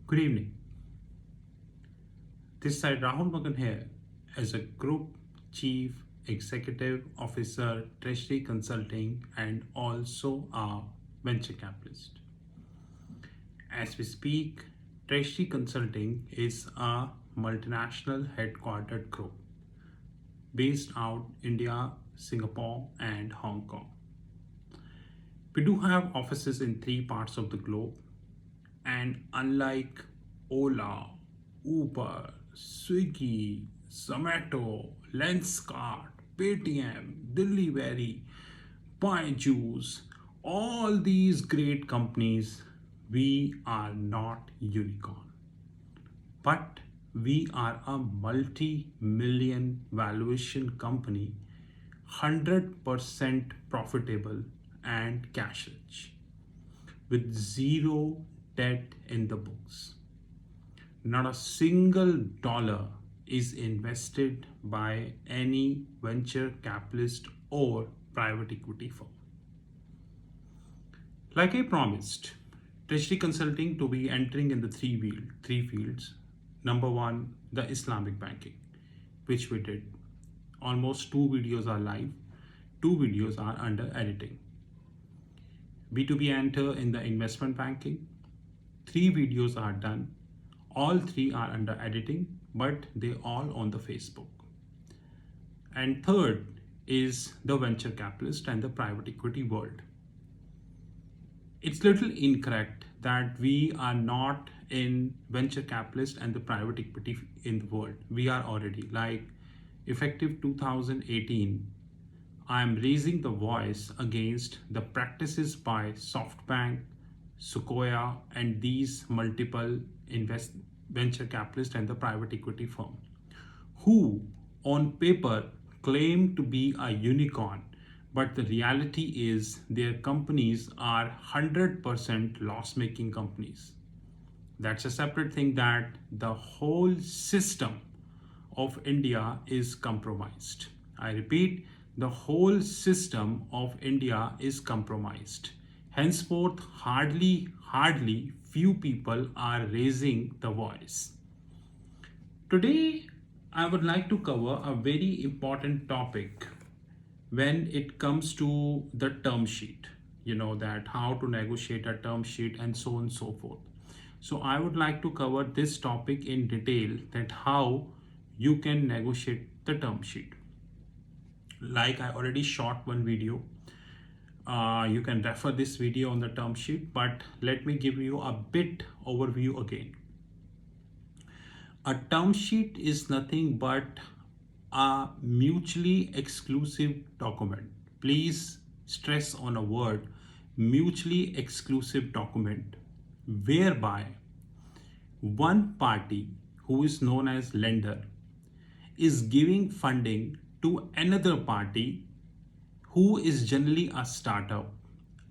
Good evening. This side Rahul Magan here as a Group Chief Executive Officer, Treasury Consulting, and also a venture capitalist. As we speak, Treasury Consulting is a multinational headquartered group based out India, Singapore, and Hong Kong. We do have offices in three parts of the globe, and unlike Ola, Uber, Swiggy, Zomato, Lenskart, Paytm, Delivery, Byju's, all these great companies, we are not unicorn, but we are a multi-million valuation company, 100% profitable and cash rich, with zero debt in the books. Not a single dollar is invested by any venture capitalist or private equity firm. Like I promised, Treasury Consulting to be entering in the three fields. Number one, the Islamic banking, which we did. Almost 2 videos are live, 2 videos are under editing. B2B enter in the investment banking. 3 videos are done. All 3 are under editing, but they all on the Facebook. And third is the venture capitalist and the private equity world. It's little incorrect that we are not in venture capitalist and the private equity in the world. We are already, like effective 2018, I am raising the voice against the practices by SoftBank, Sequoia, and these multiple venture capitalists and the private equity firm, who on paper claim to be a unicorn, but the reality is their companies are 100% loss-making companies. That's a separate thing, that the whole system of India is compromised. I repeat, the whole system of India is compromised. Henceforth, hardly few people are raising the voice. Today, I would like to cover a very important topic when it comes to the term sheet. You know, that how to negotiate a term sheet and so on and so forth. So I would like to cover this topic in detail, that how you can negotiate the term sheet. Like I already shot one video. You can refer this video on the term sheet, but let me give you a bit overview again. A term sheet is nothing but a mutually exclusive document. Please stress on a word, mutually exclusive document, whereby one party, who is known as lender, is giving funding to another party, who is generally a startup,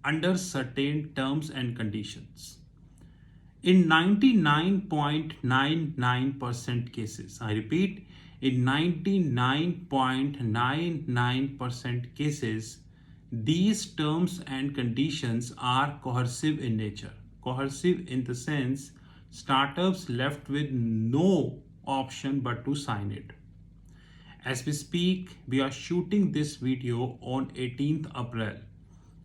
under certain terms and conditions. In 99.99% cases, I repeat, in 99.99% cases, these terms and conditions are coercive in nature. Coercive in the sense, startups left with no option but to sign it. As we speak, we are shooting this video on 18th April,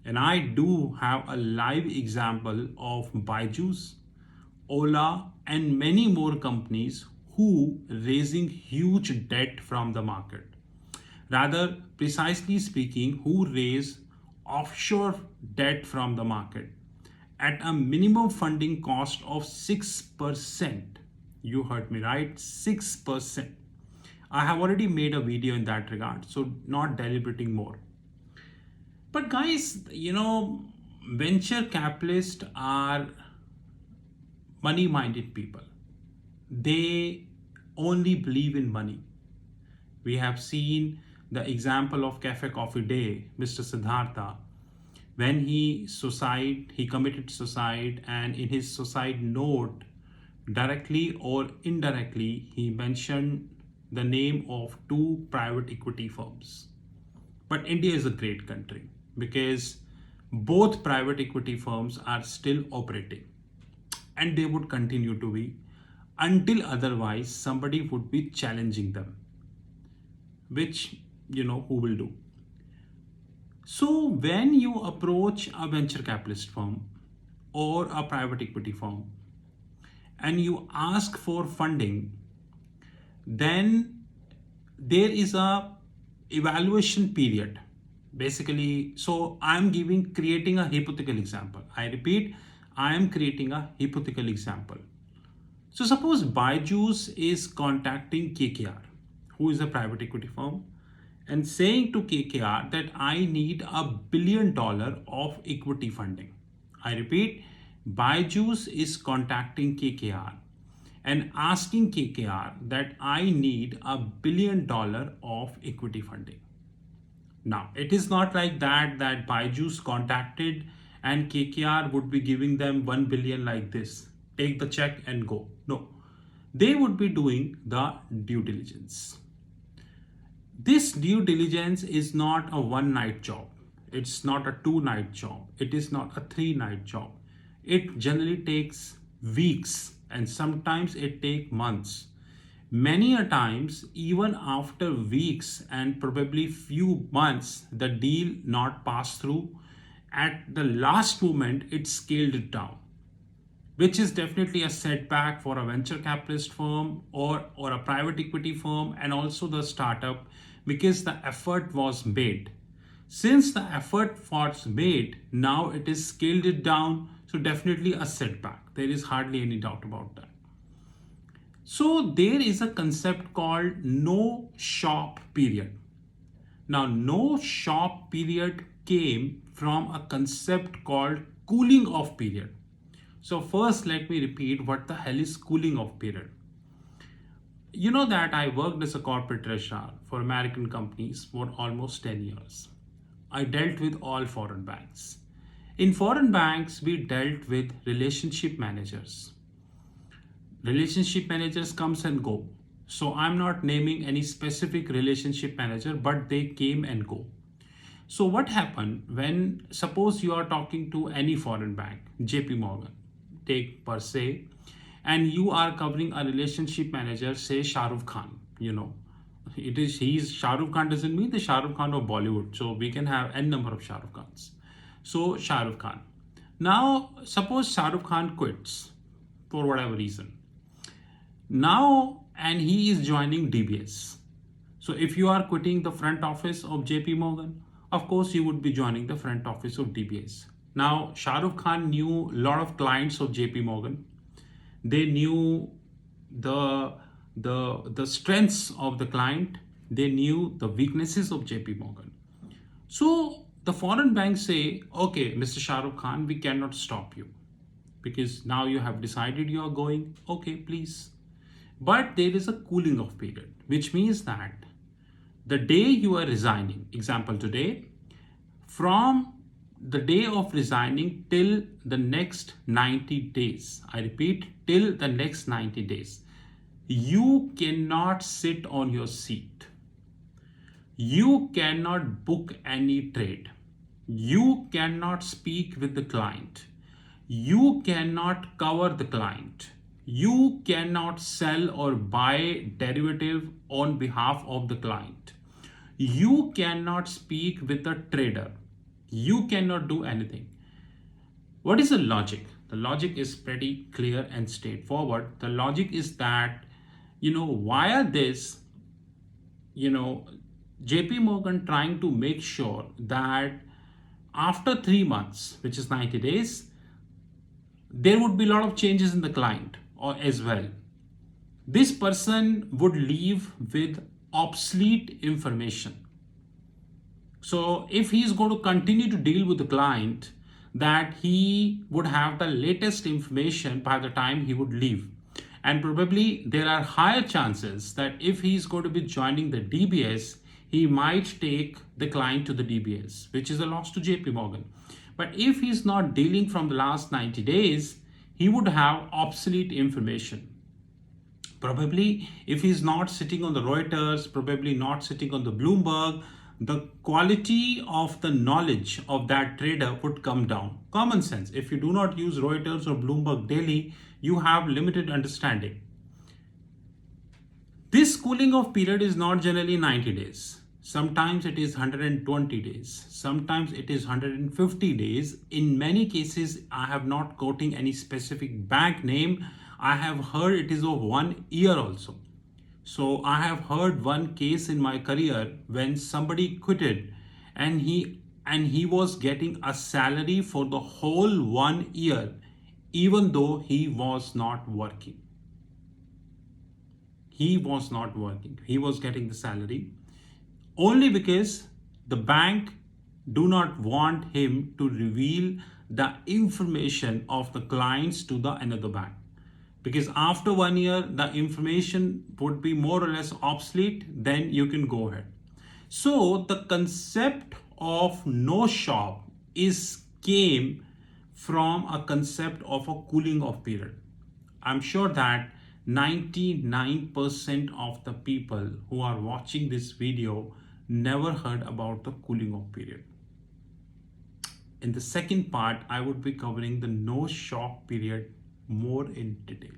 and I do have a live example of Byju's, Ola, and many more companies who raising huge debt from the market. Rather, precisely speaking, who raise offshore debt from the market at a minimum funding cost of 6%. You heard me right, 6%. I have already made a video in that regard, so not deliberating more. But guys, you know, venture capitalists are money-minded people. They only believe in money. We have seen the example of Cafe Coffee Day, Mr. Siddhartha, when he committed suicide, and in his suicide note, directly or indirectly, he mentioned the name of 2 private equity firms. But India is a great country because both private equity firms are still operating. and they would continue to be until otherwise somebody would be challenging them, which who will do. So when you approach a venture capitalist firm or a private equity firm and you ask for funding, then there is a evaluation period. Basically, so I'm creating a hypothetical example. I repeat, I am creating a hypothetical example. So suppose Byju's is contacting KKR, who is a private equity firm, and saying to KKR that I need $1 billion of equity funding. I repeat, Byju's is contacting KKR and asking KKR that I need $1 billion of equity funding. Now, it is not like that Byju's contacted and KKR would be giving them 1 billion like this. Take the check and go. No, they would be doing the due diligence. This due diligence is not a one-night job. It's not a two-night job. It is not a three-night job. It generally takes weeks and sometimes it takes months. Many a times, even after weeks and probably few months, the deal not pass through. At the last moment, it scaled it down, which is definitely a setback for a venture capitalist firm or a private equity firm and also the startup, because the effort was made. Since the effort was made, now it is scaled it down. So definitely a setback. There is hardly any doubt about that. So there is a concept called no shop period. Now, no shop period came from a concept called cooling off period. So first, let me repeat what the hell is cooling off period. You know that I worked as a corporate treasurer for American companies for almost 10 years. I dealt with all foreign banks. In foreign banks, we dealt with relationship managers. Relationship managers comes and go. So I'm not naming any specific relationship manager, but they came and go. So what happened when, suppose you are talking to any foreign bank, JP Morgan, take per se, and you are covering a relationship manager, say Shah Rukh Khan, he's Shah Rukh Khan doesn't mean the Shah Rukh Khan of Bollywood. So we can have n number of Shah Rukh Khans. So Shah Rukh Khan. Now, suppose Shah Rukh Khan quits for whatever reason. Now, and he is joining DBS. So if you are quitting the front office of JP Morgan, of course you would be joining the front office of DBS. Now, Shah Rukh Khan knew a lot of clients of JP Morgan. They knew the strengths of the client. They knew the weaknesses of JP Morgan. So the foreign banks say, okay, Mr. Shah Rukh Khan, we cannot stop you because now you have decided you are going. Okay, please. But there is a cooling off period, which means that the day you are resigning, example today, from the day of resigning till the next 90 days, I repeat, till the next 90 days, you cannot sit on your seat. You cannot book any trade. You cannot speak with the client. You cannot cover the client. You cannot sell or buy derivative on behalf of the client. You cannot speak with a trader. You cannot do anything. What is the logic? The logic is pretty clear and straightforward. The logic is that, via this, JP Morgan trying to make sure that after 3 months, which is 90 days, there would be a lot of changes in the client or as well. This person would leave with obsolete information. So if he is going to continue to deal with the client, that he would have the latest information by the time he would leave. And probably there are higher chances that if he is going to be joining the DBS, he might take the client to the DBS, which is a loss to JP Morgan. But if he's not dealing from the last 90 days, he would have obsolete information. Probably if he's not sitting on the Reuters, probably not sitting on the Bloomberg, the quality of the knowledge of that trader would come down. Common sense. If you do not use Reuters or Bloomberg daily, you have limited understanding. This cooling off period is not generally 90 days. Sometimes it is 120 days. Sometimes it is 150 days. In many cases, I have not quoting any specific bank name. I have heard it is of 1 year also. So I have heard one case in my career when somebody quitted and he was getting a salary for the whole 1 year, even though he was not working. He was not working. He was getting the salary only because the bank do not want him to reveal the information of the clients to the another bank, because after 1 year the information would be more or less obsolete. Then you can go ahead. So the concept of no shop is came from a concept of a cooling off period. I'm sure that 99% of the people who are watching this video never heard about the cooling off period. In the second part, I would be covering the no shop period more in detail.